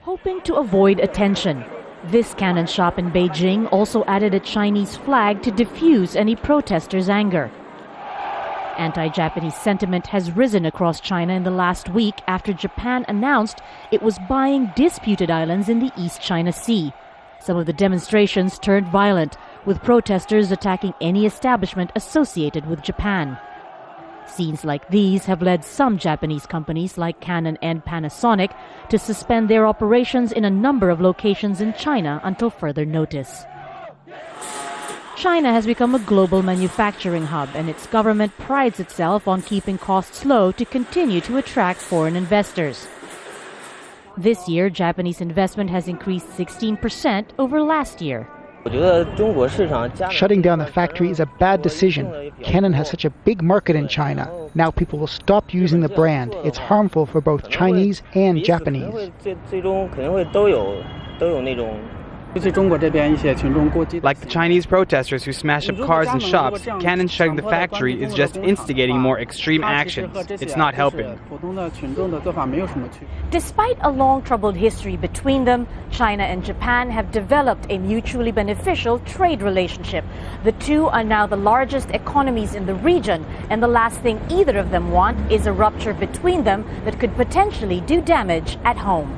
Hoping to avoid attention, this Canon shop in Beijing also added a Chinese flag to diffuse any protesters' anger. Anti-Japanese sentiment has risen across China in the last week after Japan announced it was buying disputed islands in the East China Sea. Some of the demonstrations turned violent, with protesters attacking any establishment associated with Japan. Scenes like these have led some Japanese companies like Canon and Panasonic to suspend their operations in a number of locations in China until further notice. China has become a global manufacturing hub, and its government prides itself on keeping costs low to continue to attract foreign investors. This year, Japanese investment has increased 16% over last year. Shutting down the factory is a bad decision. Canon has such a big market in China. Now people will stop using the brand. It's harmful for both Chinese and Japanese. Like the Chinese protesters who smash up cars and shops, Canon shutting the factory is just instigating more extreme actions. It's not helping. Despite a long troubled history between them, China and Japan have developed a mutually beneficial trade relationship. The two are now the largest economies in the region, and the last thing either of them want is a rupture between them that could potentially do damage at home.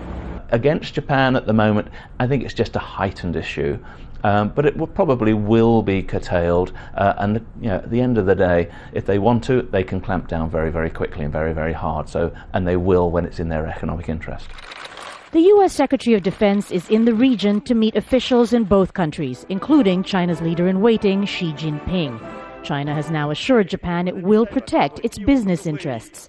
Against Japan at the moment, I think it's just a heightened issue, but it probably will be curtailed. And at the end of the day, if they want to, they can clamp down very, very quickly and very, very hard. And they will when it's in their economic interest. The U.S. Secretary of Defense is in the region to meet officials in both countries, including China's leader-in-waiting, Xi Jinping. China has now assured Japan it will protect its business interests.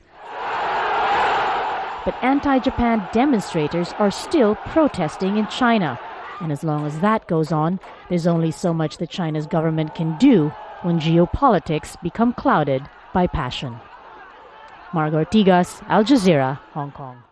But anti-Japan demonstrators are still protesting in China. And as long as that goes on, there's only so much that China's government can do when geopolitics become clouded by passion. Margo Ortigas, Al Jazeera, Hong Kong.